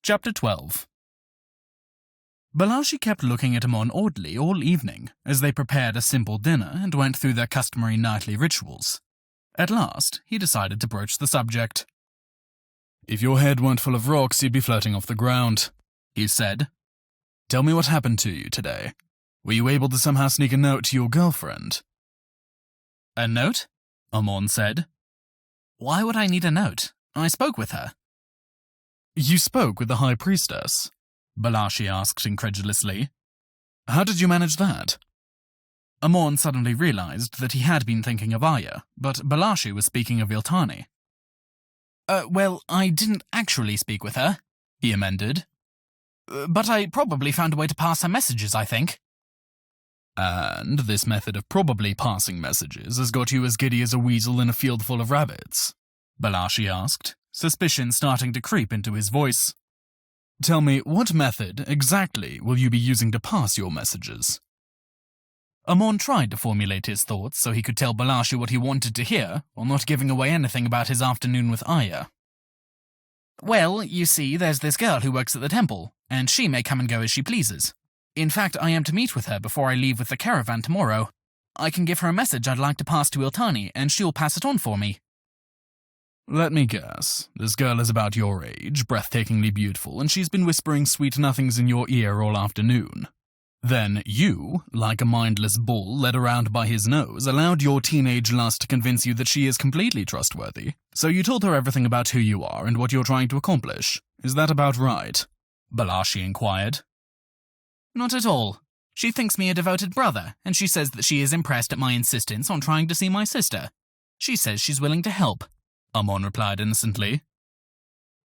Chapter 12. Balashi kept looking at Ammon oddly all evening as they prepared a simple dinner and went through their customary nightly rituals. At last, he decided to broach the subject. "If your head weren't full of rocks, you'd be floating off the ground," he said. "Tell me what happened to you today. Were you able to somehow sneak a note to your girlfriend?" "A note?" Ammon said. "Why would I need a note? I spoke with her." "You spoke with the High Priestess?" Balashi asked incredulously. "How did you manage that?" Ammon suddenly realized that he had been thinking of Arya, but Balashi was speaking of Iltani. Well, I didn't actually speak with her," he amended. "But I probably found a way to pass her messages, I think." "And this method of probably passing messages has got you as giddy as a weasel in a field full of rabbits?" Balashi asked, suspicion starting to creep into his voice. "Tell me, what method, exactly, will you be using to pass your messages?" Ammon tried to formulate his thoughts so he could tell Balashi what he wanted to hear, while not giving away anything about his afternoon with Arya. "Well, you see, there's this girl who works at the temple, and she may come and go as she pleases. In fact, I am to meet with her before I leave with the caravan tomorrow. I can give her a message I'd like to pass to Iltani, and she'll pass it on for me." "Let me guess. This girl is about your age, breathtakingly beautiful, and she's been whispering sweet nothings in your ear all afternoon. Then you, like a mindless bull led around by his nose, allowed your teenage lust to convince you that she is completely trustworthy. So you told her everything about who you are and what you're trying to accomplish. Is that about right?" Balashi inquired. "Not at all. She thinks me a devoted brother, and she says that she is impressed at my insistence on trying to see my sister. She says she's willing to help," Ammon replied innocently.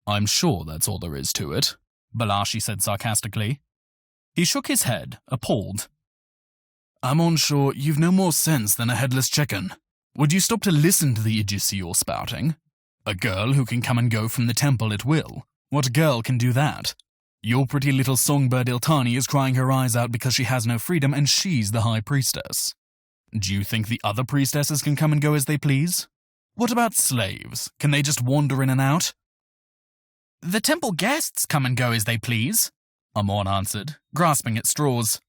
"I'm sure that's all there is to it," Balashi said sarcastically. He shook his head, appalled. "I'm sure you've no more sense than a headless chicken. Would you stop to listen to the idiocy you're spouting? A girl who can come and go from the temple at will. What girl can do that? Your pretty little songbird Iltani is crying her eyes out because she has no freedom, and she's the High Priestess. Do you think the other priestesses can come and go as they please? What about slaves? Can they just wander in and out?" "The temple guests come and go as they please," Ammon answered, grasping at straws.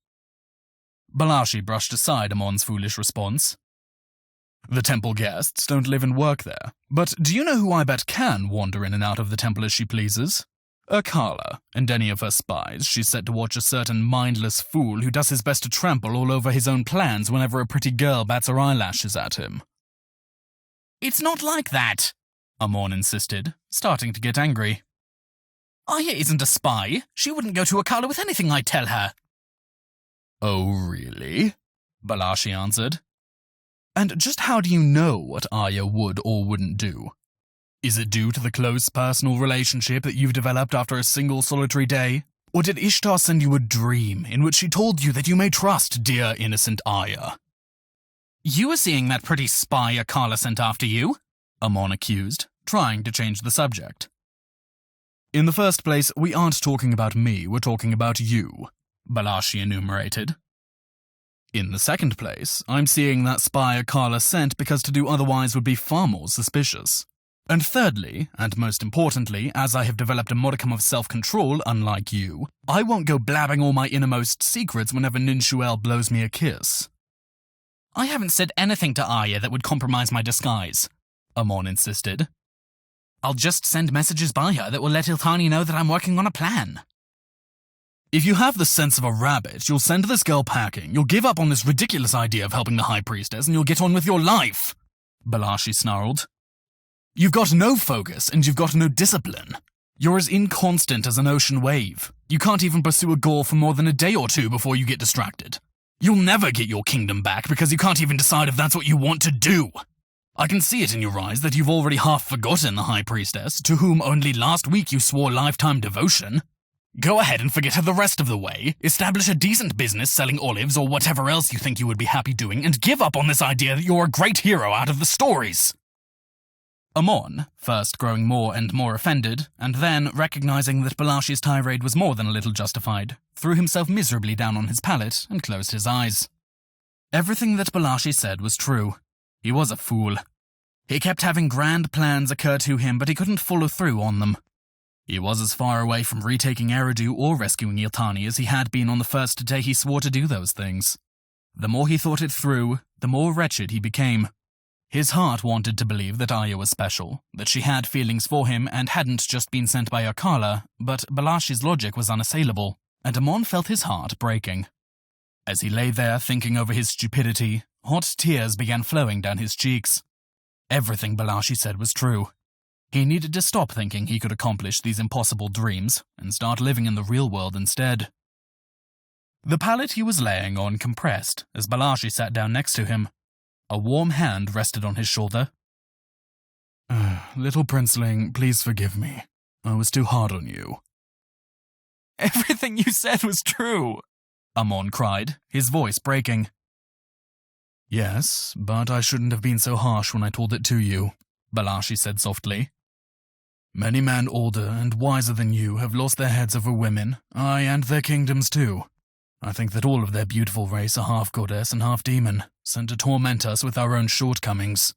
Balashi brushed aside Ammon's foolish response. "The temple guests don't live and work there, but do you know who I bet can wander in and out of the temple as she pleases? Akala, and any of her spies she's set to watch a certain mindless fool who does his best to trample all over his own plans whenever a pretty girl bats her eyelashes at him." "It's not like that," Ammon insisted, starting to get angry. "Arya isn't a spy. She wouldn't go to Akala with anything I tell her." "Oh, really?" Balashi answered. "And just how do you know what Arya would or wouldn't do? Is it due to the close personal relationship that you've developed after a single solitary day? Or did Ishtar send you a dream in which she told you that you may trust dear innocent Arya?" "You were seeing that pretty spy Akala sent after you," Ammon accused, trying to change the subject. "In the first place, we aren't talking about me, we're talking about you," Balashi enumerated. "In the second place, I'm seeing that spy Akala sent because to do otherwise would be far more suspicious. And thirdly, and most importantly, as I have developed a modicum of self-control, unlike you, I won't go blabbing all my innermost secrets whenever Ninshuel blows me a kiss." "I haven't said anything to Arya that would compromise my disguise," Ammon insisted. "I'll just send messages by her that will let Iltani know that I'm working on a plan." "If you have the sense of a rabbit, you'll send this girl packing, you'll give up on this ridiculous idea of helping the High Priestess, and you'll get on with your life," Balashi snarled. "You've got no focus, and you've got no discipline. You're as inconstant as an ocean wave. You can't even pursue a goal for more than a day or two before you get distracted. You'll never get your kingdom back because you can't even decide if that's what you want to do. I can see it in your eyes that you've already half forgotten the High Priestess, to whom only last week you swore lifetime devotion. Go ahead and forget her the rest of the way, establish a decent business selling olives or whatever else you think you would be happy doing, and give up on this idea that you're a great hero out of the stories." Ammon, first growing more and more offended, and then, recognizing that Balashi's tirade was more than a little justified, threw himself miserably down on his pallet and closed his eyes. Everything that Balashi said was true. He was a fool. He kept having grand plans occur to him, but he couldn't follow through on them. He was as far away from retaking Eridu or rescuing Yiltani as he had been on the first day he swore to do those things. The more he thought it through, the more wretched he became. His heart wanted to believe that Arya was special, that she had feelings for him and hadn't just been sent by Akala, but Balashi's logic was unassailable, and Ammon felt his heart breaking. As he lay there thinking over his stupidity, hot tears began flowing down his cheeks. Everything Balashi said was true. He needed to stop thinking he could accomplish these impossible dreams and start living in the real world instead. The pallet he was laying on compressed as Balashi sat down next to him. A warm hand rested on his shoulder. Little princeling, please forgive me. I was too hard on you. Everything you said was true, Ammon cried, his voice breaking. Yes, but I shouldn't have been so harsh when I told it to you, Balashi said softly. Many men older and wiser than you have lost their heads over women, aye, and their kingdoms too. I think that all of their beautiful race are half goddess and half demon, sent to torment us with our own shortcomings.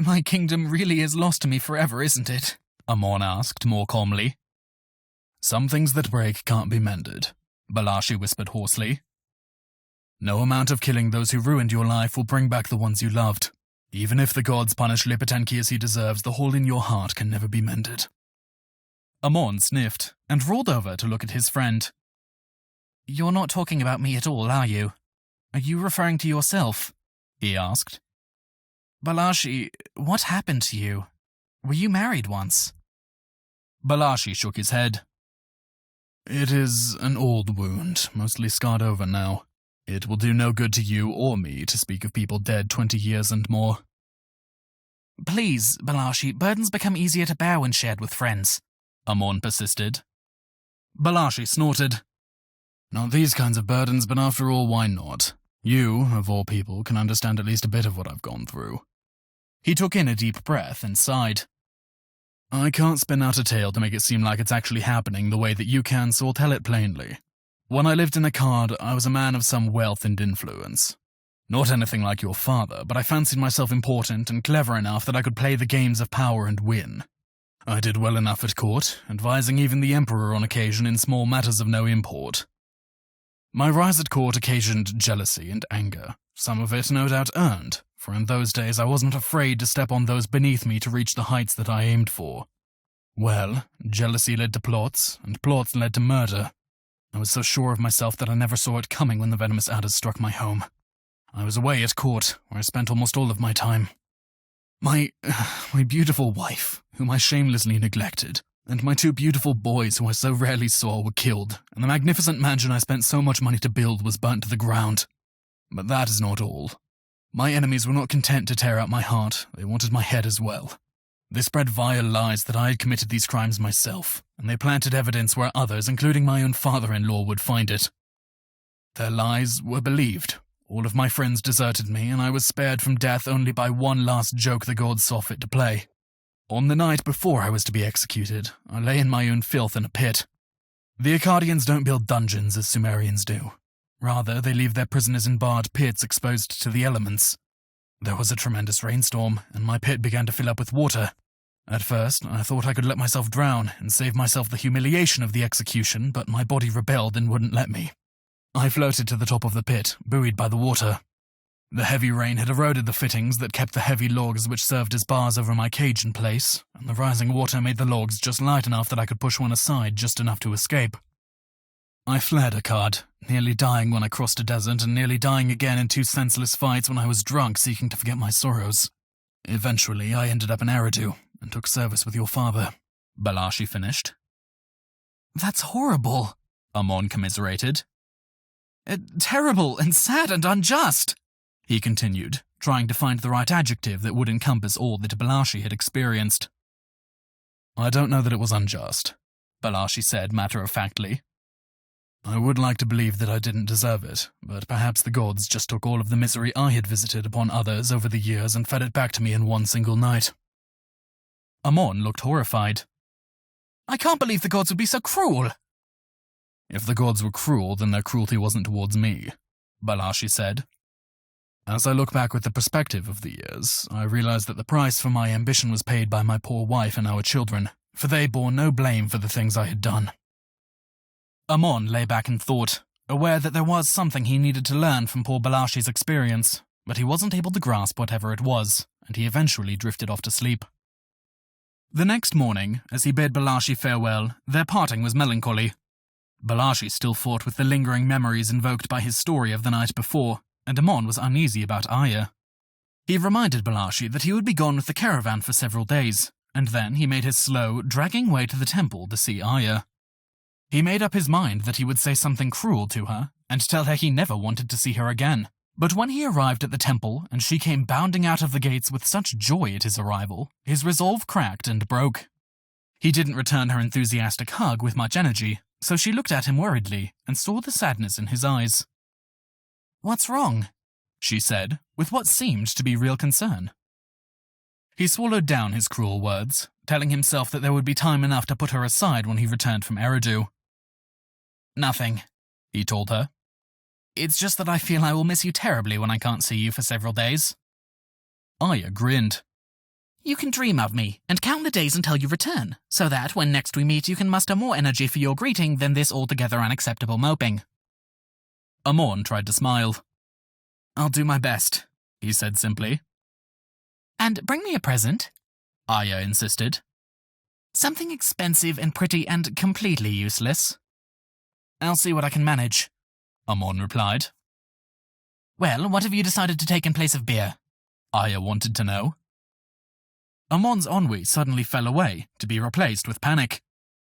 My kingdom really is lost to me forever, isn't it? Ammon asked more calmly. Some things that break can't be mended, Balashi whispered hoarsely. No amount of killing those who ruined your life will bring back the ones you loved. Even if the gods punish Lipitanki as he deserves, the hole in your heart can never be mended. Ammon sniffed and rolled over to look at his friend. You're not talking about me at all, are you? Are you referring to yourself? He asked. Balashi, what happened to you? Were you married once? Balashi shook his head. It is an old wound, mostly scarred over now. It will do no good to you or me to speak of people dead 20 years and more. Please, Balashi, burdens become easier to bear when shared with friends, Ammon persisted. Balashi snorted. Not these kinds of burdens, but after all, why not? You, of all people, can understand at least a bit of what I've gone through. He took in a deep breath and sighed. I can't spin out a tale to make it seem like it's actually happening the way that you can, so I'll tell it plainly. When I lived in Akkad, I was a man of some wealth and influence. Not anything like your father, but I fancied myself important and clever enough that I could play the games of power and win. I did well enough at court, advising even the emperor on occasion in small matters of no import. My rise at court occasioned jealousy and anger, some of it no doubt earned, for in those days I wasn't afraid to step on those beneath me to reach the heights that I aimed for. Well, jealousy led to plots, and plots led to murder. I was so sure of myself that I never saw it coming when the venomous adders struck my home. I was away at court, where I spent almost all of my time. My beautiful wife, whom I shamelessly neglected, and my 2 beautiful boys who I so rarely saw were killed, and the magnificent mansion I spent so much money to build was burnt to the ground. But that is not all. My enemies were not content to tear out my heart, they wanted my head as well. They spread vile lies that I had committed these crimes myself, and they planted evidence where others, including my own father-in-law, would find it. Their lies were believed. All of my friends deserted me, and I was spared from death only by one last joke the gods saw fit to play. On the night before I was to be executed, I lay in my own filth in a pit. The Akkadians don't build dungeons as Sumerians do. Rather, they leave their prisoners in barred pits exposed to the elements. There was a tremendous rainstorm, and my pit began to fill up with water. At first, I thought I could let myself drown and save myself the humiliation of the execution, but my body rebelled and wouldn't let me. I floated to the top of the pit, buoyed by the water. The heavy rain had eroded the fittings that kept the heavy logs which served as bars over my cage in place, and the rising water made the logs just light enough that I could push one aside just enough to escape. I fled Akkad, nearly dying when I crossed a desert and nearly dying again in 2 senseless fights when I was drunk seeking to forget my sorrows. Eventually, I ended up in Eridu and took service with your father, Balashi finished. That's horrible, Ammon commiserated. Terrible and sad and unjust, he continued, trying to find the right adjective that would encompass all that Balashi had experienced. I don't know that it was unjust, Balashi said matter-of-factly. I would like to believe that I didn't deserve it, but perhaps the gods just took all of the misery I had visited upon others over the years and fed it back to me in one single night. Ammon looked horrified. I can't believe the gods would be so cruel. If the gods were cruel, then their cruelty wasn't towards me, Balashi said. As I look back with the perspective of the years, I realize that the price for my ambition was paid by my poor wife and our children, for they bore no blame for the things I had done. Ammon lay back and thought, aware that there was something he needed to learn from poor Balashi's experience, but he wasn't able to grasp whatever it was, and he eventually drifted off to sleep. The next morning, as he bid Balashi farewell, their parting was melancholy. Balashi still fought with the lingering memories invoked by his story of the night before, and Ammon was uneasy about Aya. He reminded Balashi that he would be gone with the caravan for several days, and then he made his slow, dragging way to the temple to see Aya. He made up his mind that he would say something cruel to her, and tell her he never wanted to see her again. But when he arrived at the temple, and she came bounding out of the gates with such joy at his arrival, his resolve cracked and broke. He didn't return her enthusiastic hug with much energy, so she looked at him worriedly, and saw the sadness in his eyes. "What's wrong?" she said, with what seemed to be real concern. He swallowed down his cruel words, telling himself that there would be time enough to put her aside when he returned from Eridu. "Nothing," he told her. "It's just that I feel I will miss you terribly when I can't see you for several days." Aya grinned. "You can dream of me, and count the days until you return, so that when next we meet you can muster more energy for your greeting than this altogether unacceptable moping." Ammon tried to smile. "I'll do my best," he said simply. "And bring me a present," Aya insisted. "Something expensive and pretty and completely useless." "I'll see what I can manage," Ammon replied. "Well, what have you decided to take in place of beer?" Aya wanted to know. Ammon's ennui suddenly fell away, to be replaced with panic.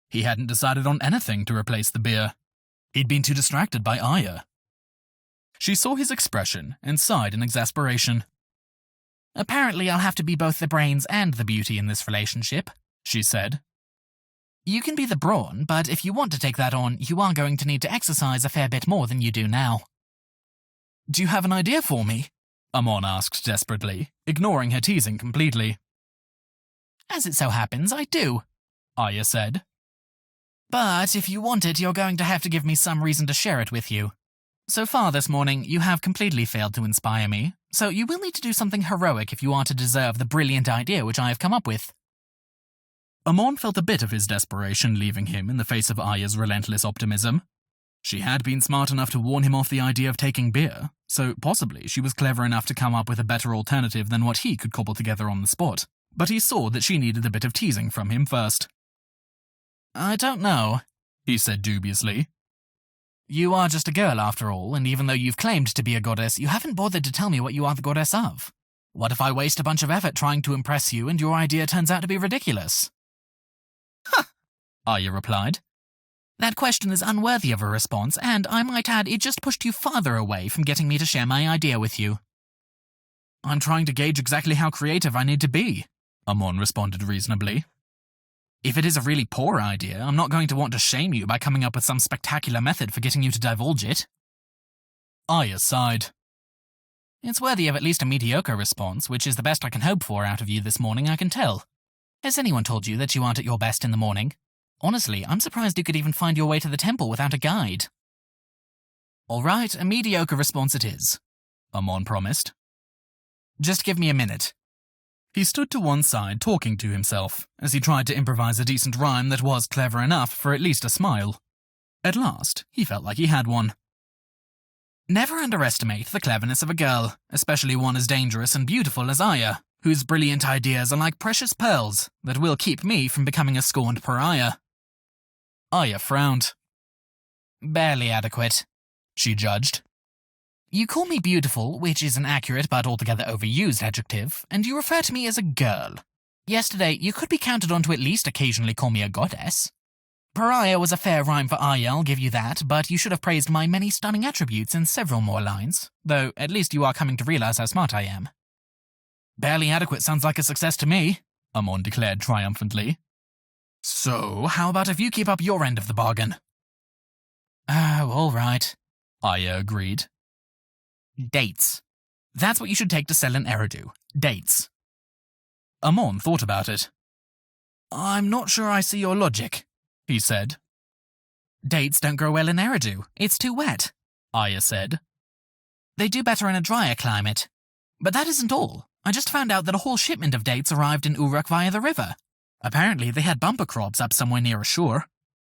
He hadn't decided on anything to replace the beer. He'd been too distracted by Aya. She saw his expression and sighed in exasperation. "Apparently I'll have to be both the brains and the beauty in this relationship," she said. "You can be the brawn, but if you want to take that on, you are going to need to exercise a fair bit more than you do now." "Do you have an idea for me?" Ammon asked desperately, ignoring her teasing completely. "As it so happens, I do," Aya said. "But if you want it, you're going to have to give me some reason to share it with you. So far this morning, you have completely failed to inspire me, so you will need to do something heroic if you are to deserve the brilliant idea which I have come up with." Ammon felt a bit of his desperation leaving him in the face of Aya's relentless optimism. She had been smart enough to warn him off the idea of taking beer, so possibly she was clever enough to come up with a better alternative than what he could cobble together on the spot. But he saw that she needed a bit of teasing from him first. "I don't know," he said dubiously. "You are just a girl after all, and even though you've claimed to be a goddess, you haven't bothered to tell me what you are the goddess of. What if I waste a bunch of effort trying to impress you and your idea turns out to be ridiculous?" "Huh," Aya replied. "That question is unworthy of a response, and I might add it just pushed you farther away from getting me to share my idea with you." "I'm trying to gauge exactly how creative I need to be," Ammon responded reasonably. "If it is a really poor idea, I'm not going to want to shame you by coming up with some spectacular method for getting you to divulge it." Aya sighed. "It's worthy of at least a mediocre response, which is the best I can hope for out of you this morning, I can tell. Has anyone told you that you aren't at your best in the morning? Honestly, I'm surprised you could even find your way to the temple without a guide." "All right, a mediocre response it is," Ammon promised. "Just give me a minute." He stood to one side talking to himself, as he tried to improvise a decent rhyme that was clever enough for at least a smile. At last, he felt like he had one. "Never underestimate the cleverness of a girl, especially one as dangerous and beautiful as Aya, whose brilliant ideas are like precious pearls that will keep me from becoming a scorned pariah." Aya frowned. "Barely adequate," she judged. "You call me beautiful, which is an accurate but altogether overused adjective, and you refer to me as a girl. Yesterday, you could be counted on to at least occasionally call me a goddess. Pariah was a fair rhyme for Aya, I'll give you that, but you should have praised my many stunning attributes in several more lines, though at least you are coming to realize how smart I am." "Barely adequate sounds like a success to me," Ammon declared triumphantly. "So, how about if you keep up your end of the bargain?" "Oh, all right," Aya agreed. "Dates. That's what you should take to sell in Eridu. Dates." Ammon thought about it. "I'm not sure I see your logic," he said. "Dates don't grow well in Eridu. It's too wet," Aya said. "They do better in a drier climate. But that isn't all. I just found out that a whole shipment of dates arrived in Uruk via the river. Apparently, they had bumper crops up somewhere near a shore.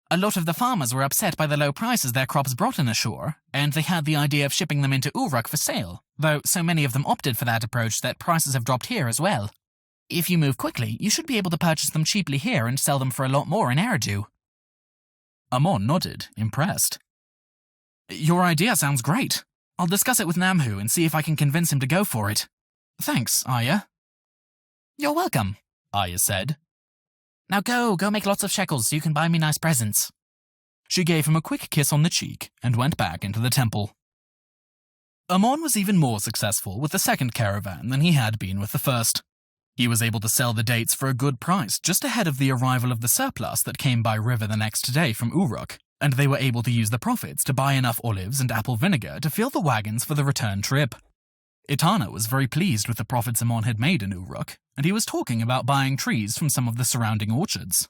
A lot of the farmers were upset by the low prices their crops brought in ashore, and they had the idea of shipping them into Uruk for sale, though so many of them opted for that approach that prices have dropped here as well. If you move quickly, you should be able to purchase them cheaply here and sell them for a lot more in Eridu. Ammon nodded, impressed. Your idea sounds great. I'll discuss it with Namhu and see if I can convince him to go for it. Thanks, Aya. You're welcome, Aya said. Now go make lots of shekels so you can buy me nice presents. She gave him a quick kiss on the cheek and went back into the temple. Ammon was even more successful with the second caravan than he had been with the first. He was able to sell the dates for a good price just ahead of the arrival of the surplus that came by river the next day from Uruk, and they were able to use the profits to buy enough olives and apple vinegar to fill the wagons for the return trip. Itana was very pleased with the profits Ammon had made in Uruk, and he was talking about buying trees from some of the surrounding orchards.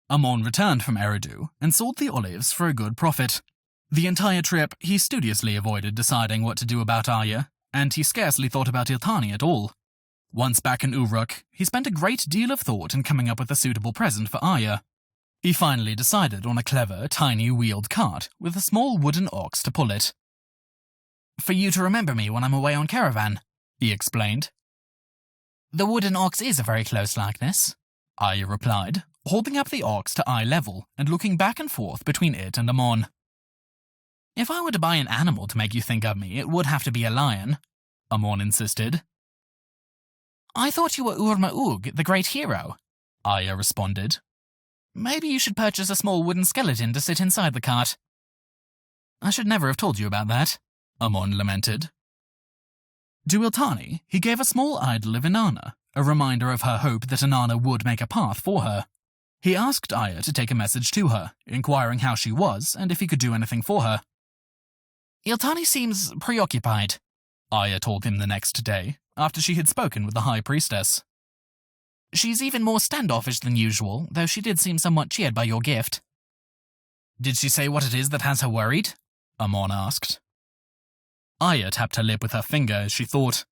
Ammon returned from Eridu and sold the olives for a good profit. The entire trip, he studiously avoided deciding what to do about Aya, and he scarcely thought about Iltani at all. Once back in Uruk, he spent a great deal of thought in coming up with a suitable present for Aya. He finally decided on a clever, tiny wheeled cart with a small wooden ox to pull it. For you to remember me when I'm away on caravan, he explained. The wooden ox is a very close likeness, Aya replied, holding up the ox to eye level and looking back and forth between it and Ammon. If I were to buy an animal to make you think of me, it would have to be a lion, Ammon insisted. I thought you were Urma-Ug, the great hero, Aya responded. Maybe you should purchase a small wooden skeleton to sit inside the cart. I should never have told you about that, Ammon lamented. To Iltani, he gave a small idol of Inanna, a reminder of her hope that Inanna would make a path for her. He asked Aya to take a message to her, inquiring how she was and if he could do anything for her. Iltani seems preoccupied, Aya told him the next day, after she had spoken with the High Priestess. She's even more standoffish than usual, though she did seem somewhat cheered by your gift. Did she say what it is that has her worried? Ammon asked. Aya tapped her lip with her finger as she thought.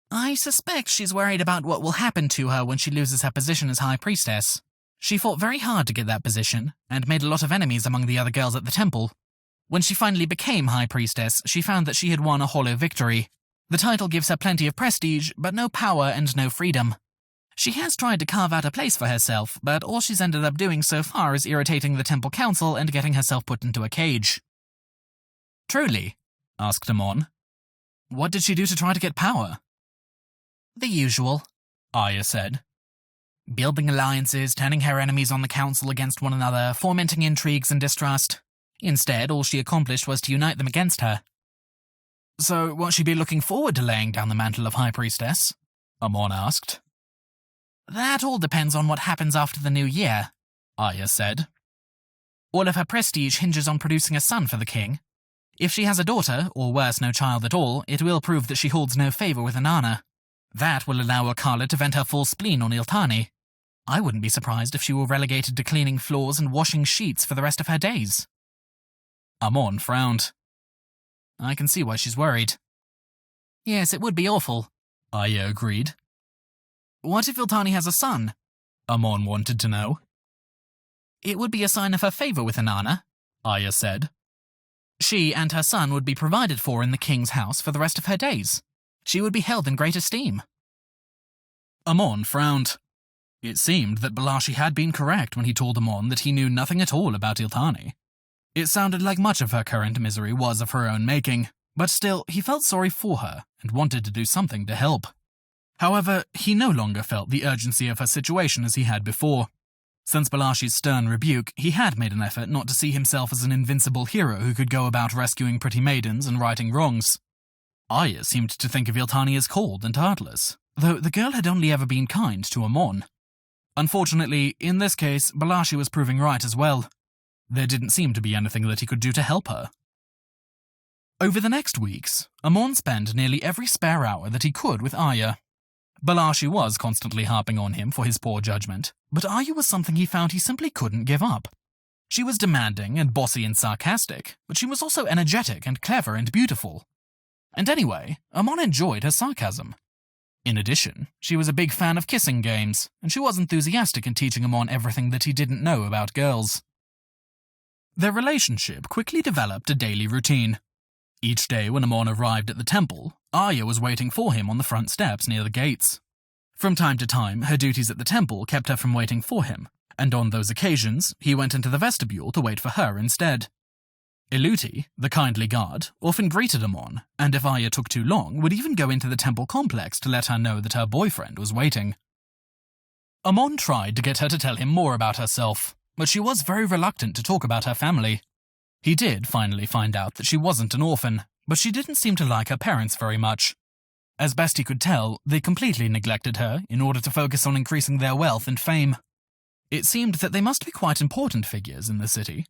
I suspect she's worried about what will happen to her when she loses her position as High Priestess. She fought very hard to get that position, and made a lot of enemies among the other girls at the temple. When she finally became High Priestess, she found that she had won a hollow victory. The title gives her plenty of prestige, but no power and no freedom. She has tried to carve out a place for herself, but all she's ended up doing so far is irritating the temple council and getting herself put into a cage. Truly? Asked Ammon. What did she do to try to get power? The usual, Aya said. Building alliances, turning her enemies on the council against one another, fomenting intrigues and distrust. Instead, all she accomplished was to unite them against her. So, won't she be looking forward to laying down the mantle of High Priestess? Ammon asked. That all depends on what happens after the new year, Aya said. All of her prestige hinges on producing a son for the king. If she has a daughter, or worse, no child at all, it will prove that she holds no favour with Inanna. That will allow Akala to vent her full spleen on Iltani. I wouldn't be surprised if she were relegated to cleaning floors and washing sheets for the rest of her days. Ammon frowned. I can see why she's worried. Yes, it would be awful, Aya agreed. What if Iltani has a son? Ammon wanted to know. It would be a sign of her favour with Inanna, Aya said. She and her son would be provided for in the king's house for the rest of her days. She would be held in great esteem. Ammon frowned. It seemed that Balashi had been correct when he told Ammon that he knew nothing at all about Iltani. It sounded like much of her current misery was of her own making, but still he felt sorry for her and wanted to do something to help. However, he no longer felt the urgency of her situation as he had before. Since Balashi's stern rebuke, he had made an effort not to see himself as an invincible hero who could go about rescuing pretty maidens and righting wrongs. Aya seemed to think of Iltani as cold and heartless, though the girl had only ever been kind to Ammon. Unfortunately, in this case, Balashi was proving right as well. There didn't seem to be anything that he could do to help her. Over the next weeks, Ammon spent nearly every spare hour that he could with Aya. Balashi was constantly harping on him for his poor judgment, but Aya was something he found he simply couldn't give up. She was demanding and bossy and sarcastic, but she was also energetic and clever and beautiful. And anyway, Ammon enjoyed her sarcasm. In addition, she was a big fan of kissing games, and she was enthusiastic in teaching Ammon everything that he didn't know about girls. Their relationship quickly developed a daily routine. Each day when Ammon arrived at the temple, Arya was waiting for him on the front steps near the gates. From time to time, her duties at the temple kept her from waiting for him, and on those occasions, he went into the vestibule to wait for her instead. Iluti, the kindly guard, often greeted Ammon, and if Arya took too long, would even go into the temple complex to let her know that her boyfriend was waiting. Ammon tried to get her to tell him more about herself, but she was very reluctant to talk about her family. He did finally find out that she wasn't an orphan, but she didn't seem to like her parents very much. As best he could tell, they completely neglected her in order to focus on increasing their wealth and fame. It seemed that they must be quite important figures in the city.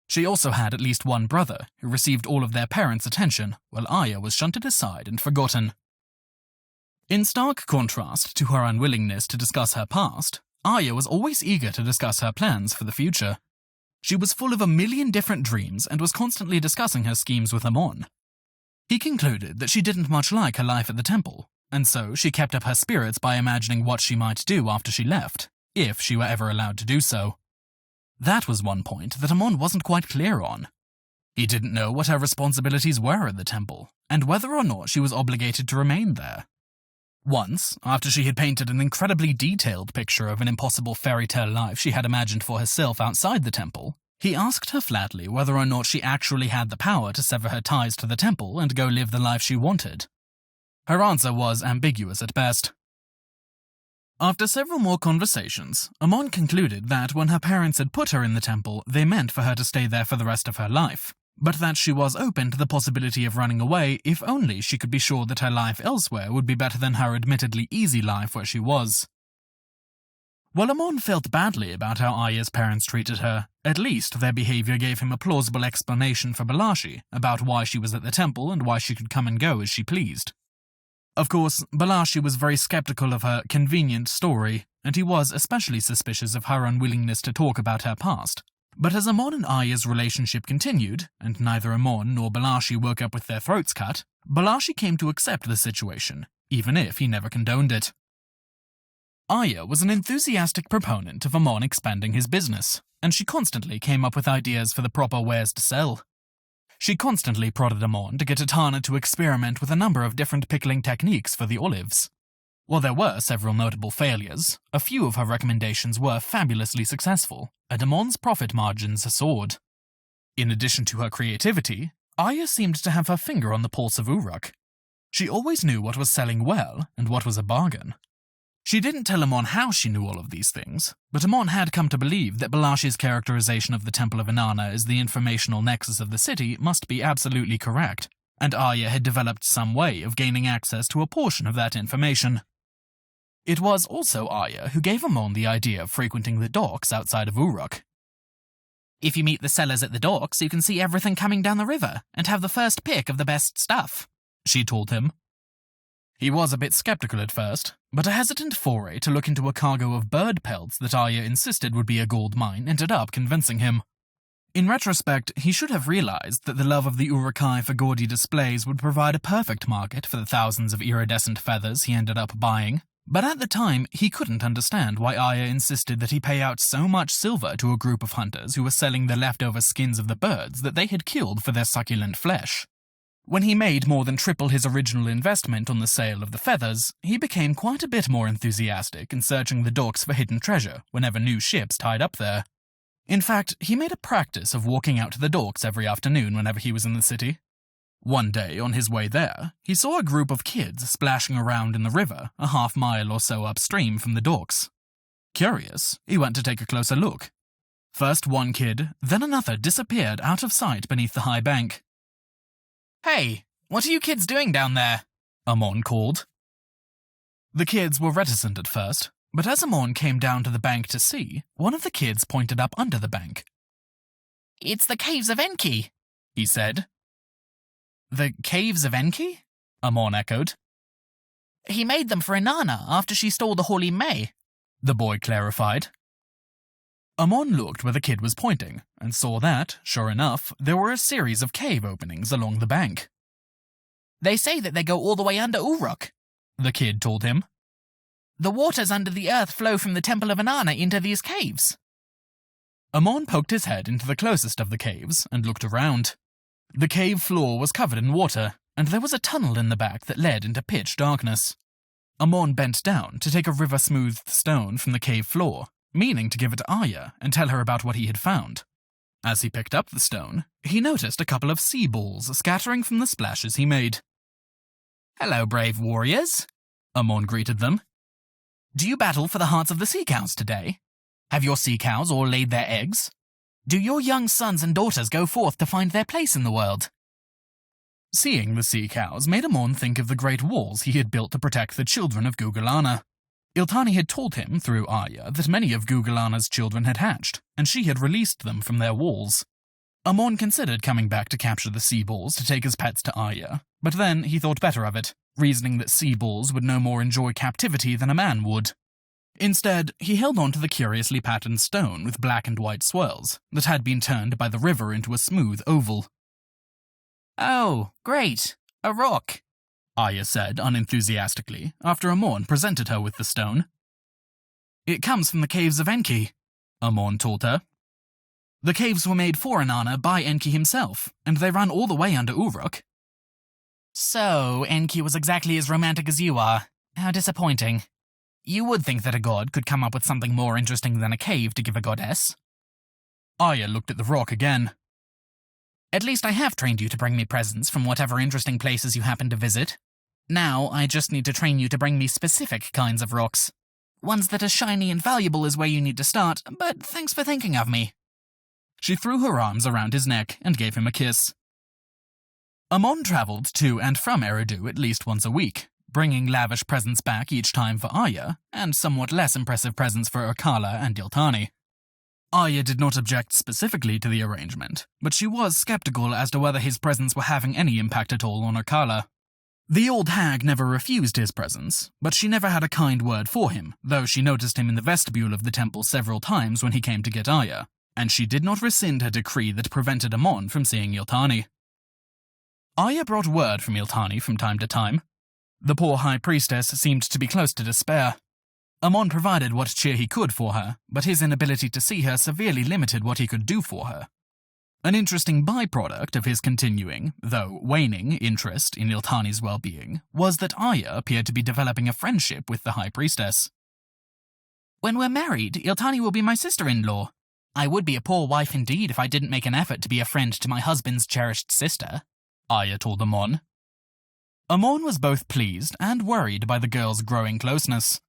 She also had at least one brother who received all of their parents' attention, while Arya was shunted aside and forgotten. In stark contrast to her unwillingness to discuss her past, Arya was always eager to discuss her plans for the future. She was full of a million different dreams and was constantly discussing her schemes with Ammon. He concluded that she didn't much like her life at the temple, and so she kept up her spirits by imagining what she might do after she left, if she were ever allowed to do so. That was one point that Ammon wasn't quite clear on. He didn't know what her responsibilities were at the temple, and whether or not she was obligated to remain there. Once, after she had painted an incredibly detailed picture of an impossible fairy tale life she had imagined for herself outside the temple, he asked her flatly whether or not she actually had the power to sever her ties to the temple and go live the life she wanted. Her answer was ambiguous at best. After several more conversations, Ammon concluded that when her parents had put her in the temple, they meant for her to stay there for the rest of her life, but that she was open to the possibility of running away if only she could be sure that her life elsewhere would be better than her admittedly easy life where she was. While Ammon felt badly about how Arya's parents treated her, at least their behavior gave him a plausible explanation for Balashi about why she was at the temple and why she could come and go as she pleased. Of course, Balashi was very skeptical of her convenient story, and he was especially suspicious of her unwillingness to talk about her past. But as Ammon and Arya's relationship continued, and neither Ammon nor Balashi woke up with their throats cut, Balashi came to accept the situation, even if he never condoned it. Arya was an enthusiastic proponent of Ammon expanding his business, and she constantly came up with ideas for the proper wares to sell. She constantly prodded Ammon to get Atana to experiment with a number of different pickling techniques for the olives. While there were several notable failures, a few of her recommendations were fabulously successful, and Ammon's profit margins soared. In addition to her creativity, Arya seemed to have her finger on the pulse of Uruk. She always knew what was selling well and what was a bargain. She didn't tell Ammon how she knew all of these things, but Ammon had come to believe that Balashi's characterization of the Temple of Inanna as the informational nexus of the city must be absolutely correct, and Arya had developed some way of gaining access to a portion of that information. It was also Arya who gave Ammon the idea of frequenting the docks outside of Uruk. "If you meet the sellers at the docks, you can see everything coming down the river, and have the first pick of the best stuff," she told him. He was a bit skeptical at first, but a hesitant foray to look into a cargo of bird pelts that Arya insisted would be a gold mine ended up convincing him. In retrospect, he should have realized that the love of the Urukai for gaudy displays would provide a perfect market for the thousands of iridescent feathers he ended up buying, but at the time he couldn't understand why Arya insisted that he pay out so much silver to a group of hunters who were selling the leftover skins of the birds that they had killed for their succulent flesh. When he made more than triple his original investment on the sale of the feathers, he became quite a bit more enthusiastic in searching the docks for hidden treasure whenever new ships tied up there. In fact, he made a practice of walking out to the docks every afternoon whenever he was in the city. One day, on his way there, he saw a group of kids splashing around in the river a half-mile or so upstream from the docks. Curious, he went to take a closer look. First one kid, then another disappeared out of sight beneath the high bank. "Hey, what are you kids doing down there?" Ammon called. The kids were reticent at first, but as Ammon came down to the bank to see, one of the kids pointed up under the bank. "It's the Caves of Enki," he said. "The Caves of Enki?" Ammon echoed. "He made them for Inanna after she stole the Holy May," the boy clarified. Ammon looked where the kid was pointing, and saw that, sure enough, there were a series of cave openings along the bank. "They say that they go all the way under Uruk," the kid told him. The waters under the earth flow from the Temple of Inanna into these caves. Ammon poked his head into the closest of the caves and looked around. The cave floor was covered in water, and there was a tunnel in the back that led into pitch darkness. Ammon bent down to take a river-smoothed stone from the cave floor, meaning to give it to Arya and tell her about what he had found. As he picked up the stone, he noticed a couple of sea balls scattering from the splashes he made. "Hello, brave warriors," Ammon greeted them. "Do you battle for the hearts of the sea cows today? Have your sea cows all laid their eggs? Do your young sons and daughters go forth to find their place in the world?" Seeing the sea cows made Ammon think of the great walls he had built to protect the children of Gugulana. Iltani had told him, through Arya, that many of Gugulana's children had hatched, and she had released them from their walls. Ammon considered coming back to capture the sea balls to take as pets to Arya, but then he thought better of it, reasoning that sea balls would no more enjoy captivity than a man would. Instead, he held on to the curiously patterned stone with black and white swirls that had been turned by the river into a smooth oval. "Oh, great! A rock!" Arya said unenthusiastically after Ammon presented her with the stone. "It comes from the caves of Enki," Ammon told her. "The caves were made for Inanna by Enki himself, and they run all the way under Uruk." "So, Enki was exactly as romantic as you are. How disappointing. You would think that a god could come up with something more interesting than a cave to give a goddess." Arya looked at the rock again. "At least I have trained you to bring me presents from whatever interesting places you happen to visit. Now I just need to train you to bring me specific kinds of rocks. Ones that are shiny and valuable is where you need to start, but thanks for thinking of me." She threw her arms around his neck and gave him a kiss. Ammon travelled to and from Eridu at least once a week, bringing lavish presents back each time for Arya, and somewhat less impressive presents for Akala and Iltani. Arya did not object specifically to the arrangement, but she was skeptical as to whether his presents were having any impact at all on Akala. The old hag never refused his presents, but she never had a kind word for him, though she noticed him in the vestibule of the temple several times when he came to get Arya, and she did not rescind her decree that prevented Ammon from seeing Iltani. Arya brought word from Iltani from time to time. The poor high priestess seemed to be close to despair. Ammon provided what cheer he could for her, but his inability to see her severely limited what he could do for her. An interesting byproduct of his continuing, though waning, interest in Iltani's well-being was that Arya appeared to be developing a friendship with the high priestess. "When we're married, Iltani will be my sister-in-law. I would be a poor wife indeed if I didn't make an effort to be a friend to my husband's cherished sister," Arya told Ammon. Ammon was both pleased and worried by the girl's growing closeness.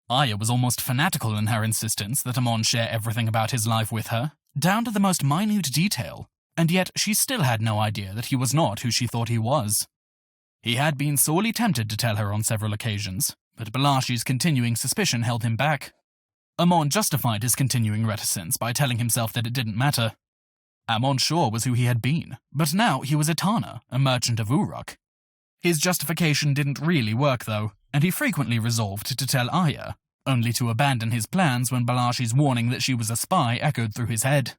Arya was almost fanatical in her insistence that Ammon share everything about his life with her, down to the most minute detail, and yet she still had no idea that he was not who she thought he was. He had been sorely tempted to tell her on several occasions, but Balashi's continuing suspicion held him back. Ammon justified his continuing reticence by telling himself that it didn't matter. Ammon sure was who he had been, but now he was Etana, a merchant of Uruk. His justification didn't really work, though, and he frequently resolved to tell Arya, only to abandon his plans when Balashi's warning that she was a spy echoed through his head.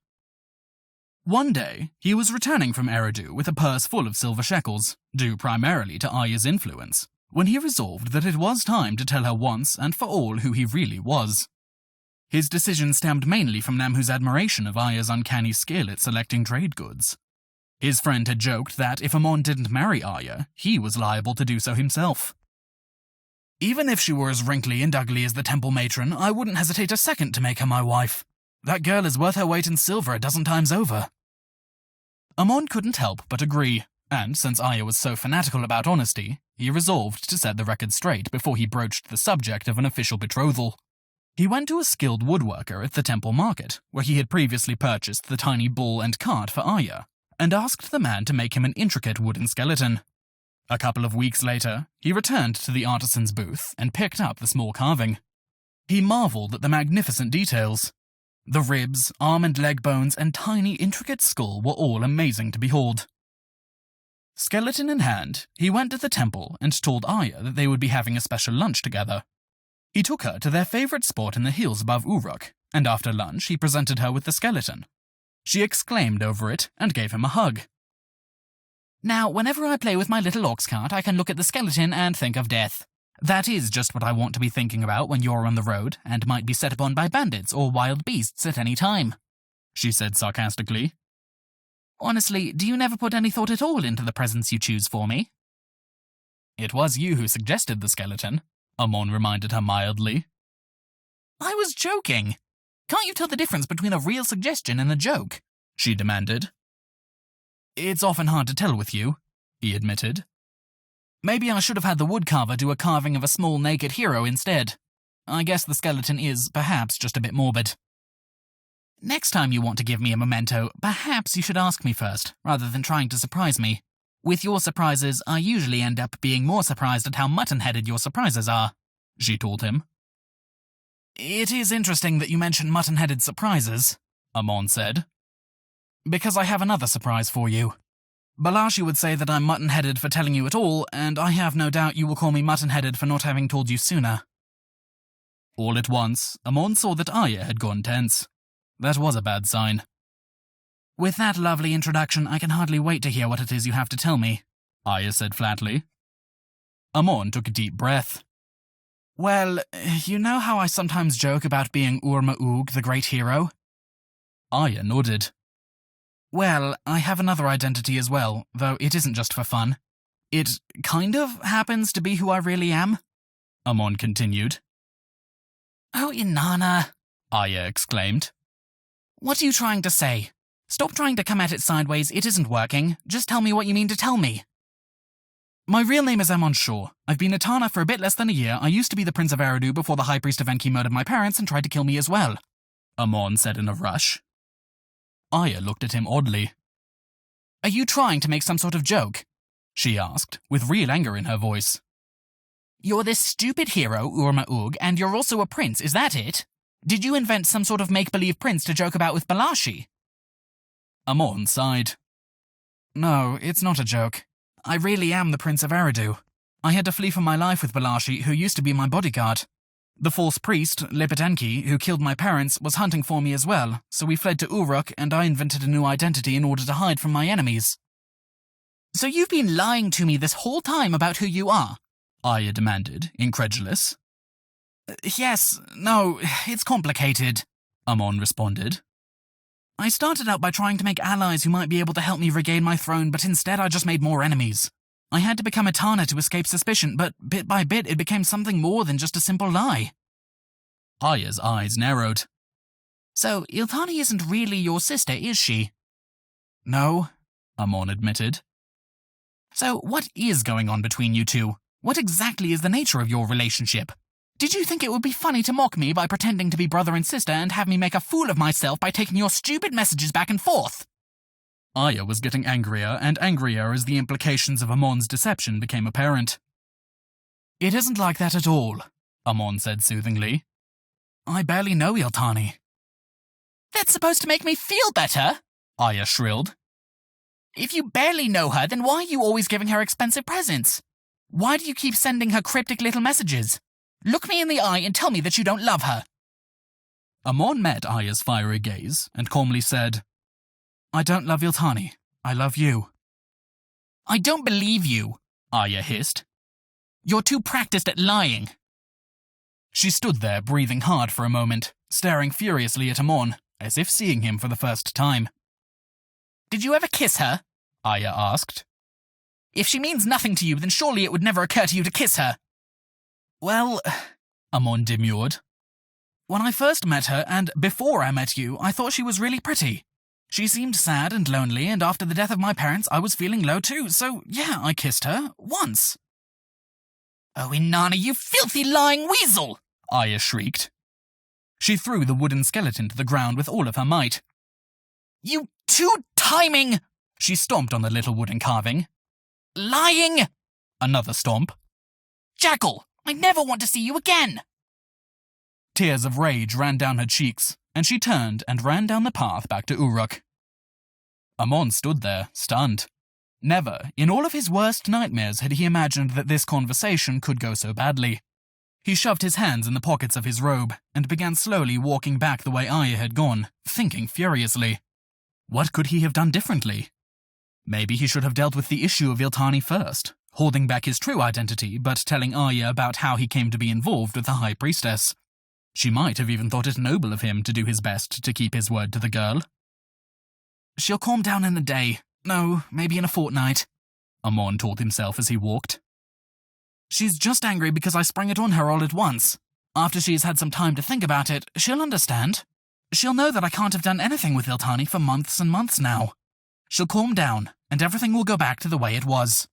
One day, he was returning from Eridu with a purse full of silver shekels, due primarily to Arya's influence, when he resolved that it was time to tell her once and for all who he really was. His decision stemmed mainly from Namhu's admiration of Arya's uncanny skill at selecting trade goods. His friend had joked that if Ammon didn't marry Arya, he was liable to do so himself. "Even if she were as wrinkly and ugly as the temple matron, I wouldn't hesitate a second to make her my wife. That girl is worth her weight in silver a dozen times over." Ammon couldn't help but agree, and since Arya was so fanatical about honesty, he resolved to set the record straight before he broached the subject of an official betrothal. He went to a skilled woodworker at the temple market, where he had previously purchased the tiny bull and cart for Arya, and asked the man to make him an intricate wooden skeleton. A couple of weeks later, he returned to the artisan's booth and picked up the small carving. He marveled at the magnificent details. The ribs, arm and leg bones, and tiny, intricate skull were all amazing to behold. Skeleton in hand, he went to the temple and told Arya that they would be having a special lunch together. He took her to their favorite spot in the hills above Uruk, and after lunch he presented her with the skeleton. She exclaimed over it and gave him a hug. "Now, whenever I play with my little ox cart, I can look at the skeleton and think of death. That is just what I want to be thinking about when you're on the road and might be set upon by bandits or wild beasts at any time," she said sarcastically. "Honestly, do you never put any thought at all into the presents you choose for me?" "It was you who suggested the skeleton," Ammon reminded her mildly. "I was joking. Can't you tell the difference between a real suggestion and a joke?" she demanded. "It's often hard to tell with you," he admitted. "Maybe I should have had the woodcarver do a carving of a small naked hero instead. I guess the skeleton is, perhaps, just a bit morbid. Next time you want to give me a memento, perhaps you should ask me first, rather than trying to surprise me. With your surprises, I usually end up being more surprised at how mutton-headed your surprises are," she told him. "It is interesting that you mention mutton-headed surprises," Ammon said. "Because I have another surprise for you. Balashi would say that I'm mutton-headed for telling you at all, and I have no doubt you will call me mutton-headed for not having told you sooner." All at once, Ammon saw that Arya had gone tense. That was a bad sign. "With that lovely introduction, I can hardly wait to hear what it is you have to tell me," Arya said flatly. Ammon took a deep breath. "Well, you know how I sometimes joke about being Ur-Ma-Oog, the great hero?" Arya nodded. "Well, I have another identity as well, though it isn't just for fun. It kind of happens to be who I really am," Ammon continued. "Oh, Inanna," Arya exclaimed. "What are you trying to say? Stop trying to come at it sideways, it isn't working. Just tell me what you mean to tell me." "My real name is Ammon Shaw. I've been a Tana for a bit less than a year. I used to be the Prince of Eridu before the High Priest of Enki murdered my parents and tried to kill me as well," Ammon said in a rush. Arya looked at him oddly. "Are you trying to make some sort of joke?" she asked, with real anger in her voice. "You're this stupid hero, Ur-Ma-Oog, and you're also a prince, is that it? Did you invent some sort of make-believe prince to joke about with Balashi?" Ammon sighed. "No, it's not a joke. I really am the Prince of Eridu. I had to flee for my life with Balashi, who used to be my bodyguard. The false priest, Enki, who killed my parents, was hunting for me as well, so we fled to Uruk and I invented a new identity in order to hide from my enemies." "So you've been lying to me this whole time about who you are?" Arya demanded, incredulous. "Yes, no, it's complicated," Ammon responded. "I started out by trying to make allies who might be able to help me regain my throne, but instead I just made more enemies. I had to become a Tana to escape suspicion, but bit by bit it became something more than just a simple lie." Arya's eyes narrowed. "So, Iltani isn't really your sister, is she?" "No," Ammon admitted. "So, what is going on between you two? What exactly is the nature of your relationship? Did you think it would be funny to mock me by pretending to be brother and sister and have me make a fool of myself by taking your stupid messages back and forth?" Arya was getting angrier and angrier as the implications of Ammon's deception became apparent. "It isn't like that at all," Ammon said soothingly. "I barely know Iltani." "That's supposed to make me feel better," Arya shrilled. "If you barely know her, then why are you always giving her expensive presents? Why do you keep sending her cryptic little messages? Look me in the eye and tell me that you don't love her." Ammon met Arya's fiery gaze and calmly said, "I don't love Iltani. I love you." "I don't believe you," Arya hissed. "You're too practiced at lying." She stood there, breathing hard for a moment, staring furiously at Ammon, as if seeing him for the first time. "Did you ever kiss her?" Arya asked. "If she means nothing to you, then surely it would never occur to you to kiss her." "Well," Ammon demurred. "When I first met her, and before I met you, I thought she was really pretty. She seemed sad and lonely, and after the death of my parents, I was feeling low too, so yeah, I kissed her, once." "Oh, Inanna, you filthy lying weasel!" Arya shrieked. She threw the wooden skeleton to the ground with all of her might. "You two-timing!" She stomped on the little wooden carving. "Lying!" Another stomp. "Jackal, I never want to see you again!" Tears of rage ran down her cheeks, and she turned and ran down the path back to Uruk. Ammon stood there, stunned. Never, in all of his worst nightmares, had he imagined that this conversation could go so badly. He shoved his hands in the pockets of his robe and began slowly walking back the way Arya had gone, thinking furiously. What could he have done differently? Maybe he should have dealt with the issue of Iltani first, holding back his true identity but telling Arya about how he came to be involved with the High Priestess. She might have even thought it noble of him to do his best to keep his word to the girl. She'll calm down in a day. No, maybe in a fortnight, Ammon told himself as he walked. She's just angry because I sprung it on her all at once. After she's had some time to think about it, she'll understand. She'll know that I can't have done anything with Iltani for months and months now. She'll calm down, and everything will go back to the way it was.